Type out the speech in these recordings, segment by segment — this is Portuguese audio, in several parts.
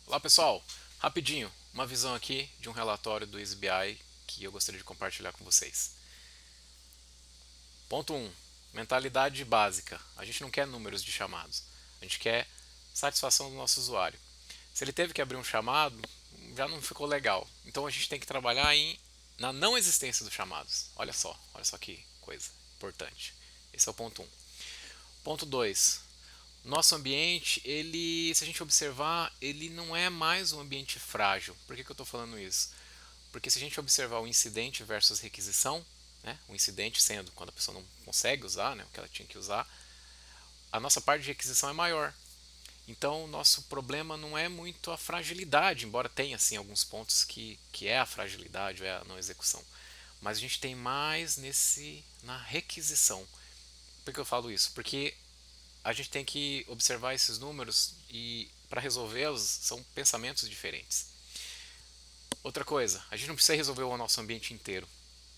Olá pessoal, rapidinho, uma visão aqui de um relatório do SBI que eu gostaria de compartilhar com vocês. Ponto 1. Mentalidade básica. A gente não quer números de chamados, a gente quer satisfação do nosso usuário. Se ele teve que abrir um chamado, já não ficou legal. Então a gente tem que trabalhar na não existência dos chamados. Olha só que coisa importante. Esse é o ponto 1. Ponto 2. Nosso ambiente, se a gente observar, ele não é mais um ambiente frágil. Por que eu estou falando isso? Porque se a gente observar o incidente versus requisição, né, o incidente sendo quando a pessoa não consegue usar, né, o que ela tinha que usar, a nossa parte de requisição é maior. Então, o nosso problema não é muito a fragilidade, embora tenha assim, alguns pontos que é a fragilidade ou é a não execução. Mas a gente tem mais na requisição. Por que eu falo isso? Porque a gente tem que observar esses números e para resolvê-los são pensamentos diferentes. Outra coisa, a gente não precisa resolver o nosso ambiente inteiro.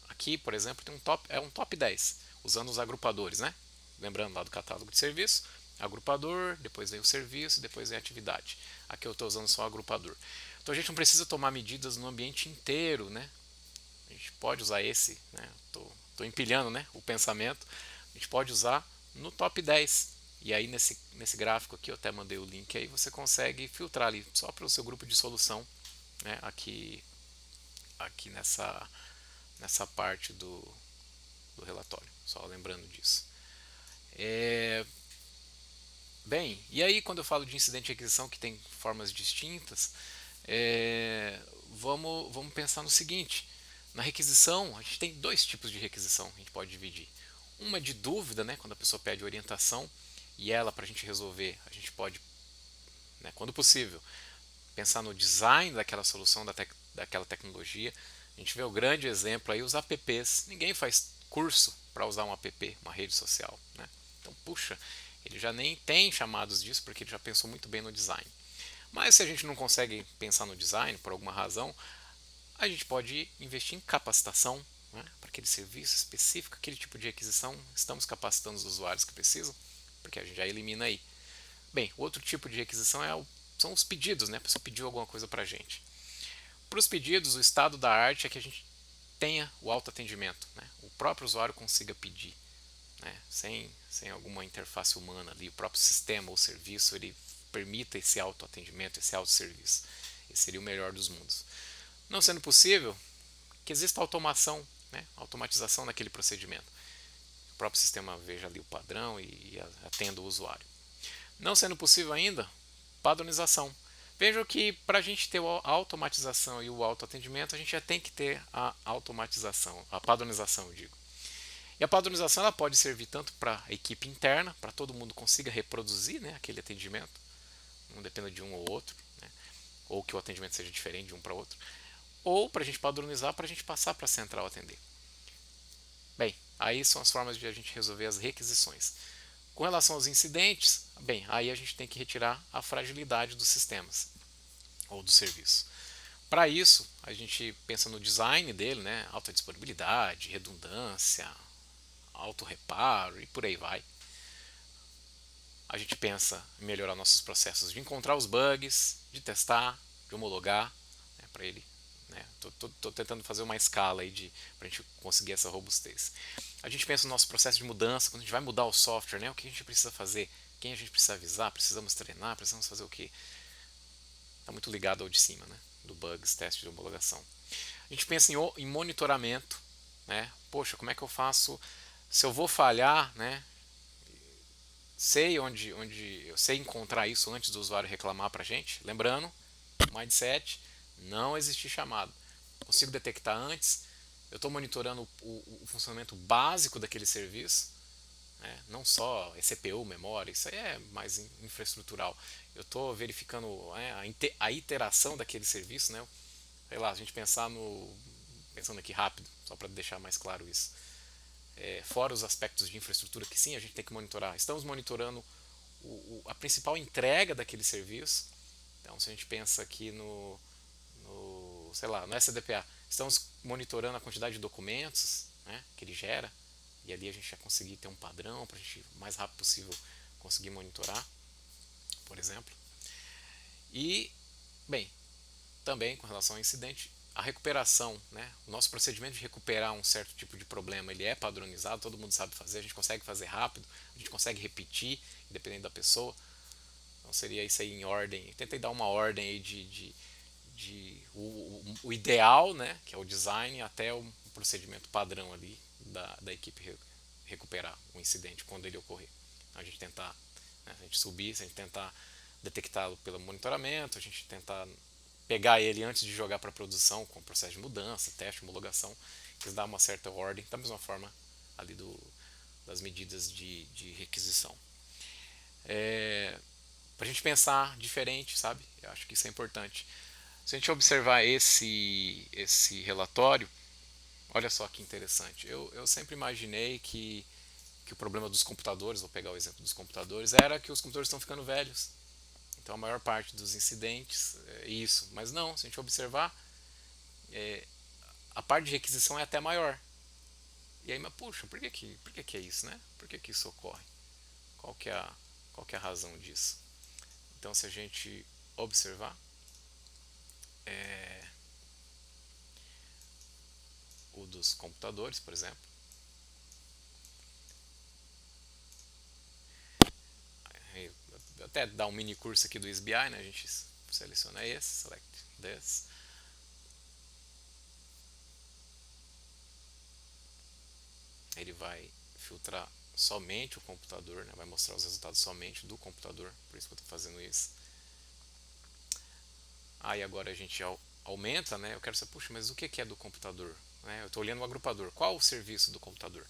Aqui, por exemplo, tem um top 10, usando os agrupadores, né? Lembrando lá do catálogo de serviço, agrupador, depois vem o serviço, depois vem a atividade. Aqui eu estou usando só o agrupador. Então a gente não precisa tomar medidas no ambiente inteiro, né? A gente pode usar né? Estou empilhando, né? O pensamento. A gente pode usar no top 10. E aí nesse gráfico aqui, eu até mandei o link aí, você consegue filtrar ali só para o seu grupo de solução, né? Aqui nessa parte do relatório. Só lembrando disso. É, bem, e aí quando eu falo de incidente de requisição que tem formas distintas, vamos pensar no seguinte. Na requisição, a gente tem dois tipos de requisição que a gente pode dividir. Uma é de dúvida, né, quando a pessoa pede orientação e ela, para a gente resolver, a gente pode, né, quando possível, pensar no design daquela solução, daquela tecnologia. A gente vê o grande exemplo aí, os apps. Ninguém faz curso para usar um app, uma rede social. Né? Então, puxa, ele já nem tem chamados disso porque ele já pensou muito bem no design. Mas se a gente não consegue pensar no design por alguma razão, a gente pode investir em capacitação, né, para aquele serviço específico, aquele tipo de requisição. Estamos capacitando os usuários que precisam, porque a gente já elimina aí. Bem, outro tipo de requisição são os pedidos, né? A pessoa pediu alguma coisa para a gente. Para os pedidos, o estado da arte é que a gente tenha o autoatendimento, né? O próprio usuário consiga pedir, né? Sem alguma interface humana ali, o próprio sistema ou serviço ele permita esse autoatendimento, esse autosserviço. Esse seria o melhor dos mundos. Não sendo possível, que exista automação, né? Automatização daquele procedimento. O próprio sistema veja ali o padrão e atenda o usuário. Não sendo possível ainda, padronização. Vejam que para a gente ter a automatização e o autoatendimento, a gente já tem que ter a automatização, a padronização, eu digo. E a padronização ela pode servir tanto para a equipe interna, para todo mundo consiga reproduzir, né, aquele atendimento, não dependa de um ou outro, né, ou que o atendimento seja diferente de um para outro, ou para a gente padronizar, para a gente passar para a central atender. Bem, aí são as formas de a gente resolver as requisições. Com relação aos incidentes, bem, aí a gente tem que retirar a fragilidade dos sistemas ou do serviço. Para isso, a gente pensa no design dele, né? Alta disponibilidade, redundância, auto reparo e por aí vai. A gente pensa em melhorar nossos processos de encontrar os bugs, de testar, de homologar, né, para ele. Tô tentando fazer uma escala aí para a gente conseguir essa robustez. A gente pensa no nosso processo de mudança, quando a gente vai mudar o software, né, o que a gente precisa fazer, quem a gente precisa avisar, precisamos treinar, precisamos fazer o quê? Está muito ligado ao de cima, né, do bugs, teste de homologação. A gente pensa em monitoramento, né? Poxa, como é que eu faço se eu vou falhar, né? Sei onde eu sei encontrar isso antes do usuário reclamar para a gente. Lembrando, mindset, não existe chamado. Consigo detectar antes. Eu estou monitorando o funcionamento básico daquele serviço, né? Não só CPU, memória, isso aí é mais infraestrutural. Eu estou verificando, né, a iteração daquele serviço, né? Sei lá, a gente pensando aqui rápido, só para deixar mais claro isso. Fora os aspectos de infraestrutura que sim a gente tem que monitorar. Estamos monitorando a principal entrega daquele serviço. Então, se a gente pensa aqui sei lá, no SDPA, estamos monitorando a quantidade de documentos, né, que ele gera, e ali a gente já conseguir ter um padrão para a gente, o mais rápido possível, conseguir monitorar, por exemplo. E, Bem, também com relação ao incidente, a recuperação, né? O nosso procedimento de recuperar um certo tipo de problema, ele é padronizado, todo mundo sabe fazer, a gente consegue fazer rápido, a gente consegue repetir, independente da pessoa. Então seria isso aí em ordem. Tentei dar uma ordem aí o ideal, né? Que é o design, até o procedimento padrão ali da equipe recuperar o incidente quando ele ocorrer. Então, a gente tentar, né, a gente subir, a gente tentar detectá-lo pelo monitoramento, a gente tentar pegar ele antes de jogar para produção com o processo de mudança, teste, homologação, que dá uma certa ordem, da mesma forma ali das medidas de requisição. Para a gente pensar diferente, sabe? Eu acho que isso é importante. Se a gente observar esse relatório, olha só que interessante. Eu sempre imaginei que o problema dos computadores, vou pegar o exemplo dos computadores, era que os computadores estão ficando velhos. Então a maior parte dos incidentes é isso. Mas não, se a gente observar, a parte de requisição é até maior. E aí, mas puxa, por que é isso, né? Por que isso ocorre? Qual que é qual que é a razão disso? Então, se a gente observar, o dos computadores, por exemplo, até dar um mini curso aqui do SBI, né? A gente seleciona esse, select this. Ele vai filtrar somente o computador, né? Vai mostrar os resultados somente do computador, por isso que eu estou fazendo isso. Aí agora a gente aumenta, né? Eu quero saber, puxa, mas o que é do computador? Né? Eu estou olhando o agrupador. Qual o serviço do computador?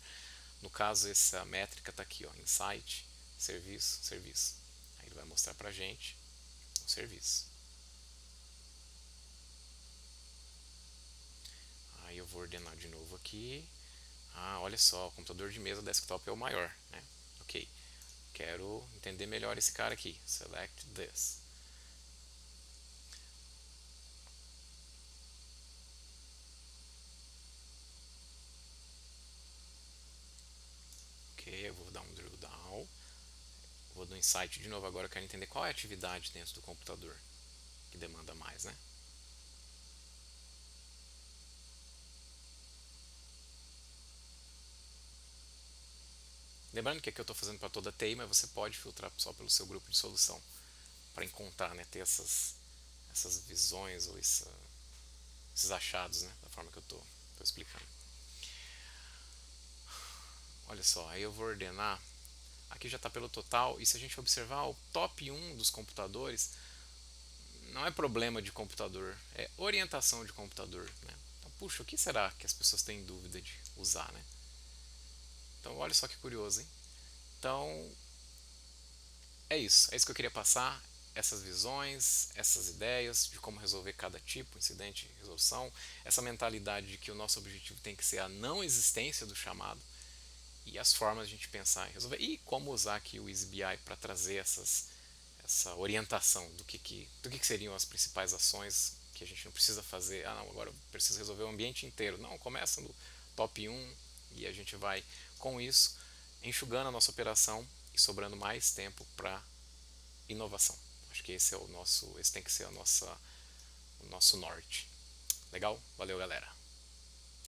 No caso, essa métrica está aqui, ó, Insight, serviço, serviço. Aí ele vai mostrar para a gente o serviço. Aí eu vou ordenar de novo aqui. Ah, olha só, o computador de mesa desktop é o maior, né? Ok. Quero entender melhor esse cara aqui. Select this. Ok, eu vou dar um drill down. Vou no Insight de novo agora, eu quero entender qual é a atividade dentro do computador que demanda mais, né? Lembrando que aqui eu estou fazendo para toda a TI, mas você pode filtrar só pelo seu grupo de solução para encontrar, né, ter essas visões ou esses achados, né, da forma que eu estou explicando. Olha só, aí eu vou ordenar. Aqui já está pelo total, e se a gente observar o top 1 dos computadores, não é problema de computador, é orientação de computador. Né? Então, puxa, o que será que as pessoas têm dúvida de usar? Né? Então, olha só que curioso, hein? Então, é isso que eu queria passar. Essas visões, essas ideias de como resolver cada tipo, incidente e resolução, essa mentalidade de que o nosso objetivo tem que ser a não existência do chamado e as formas de a gente pensar e resolver, e como usar aqui o EasyBI para trazer essa orientação do que seriam as principais ações que a gente não precisa fazer. Ah, não, agora eu preciso resolver o ambiente inteiro. Não, começa no top 1 e a gente vai, com isso, enxugando a nossa operação e sobrando mais tempo para inovação. Acho que esse tem que ser o nosso norte. Legal? Valeu, galera.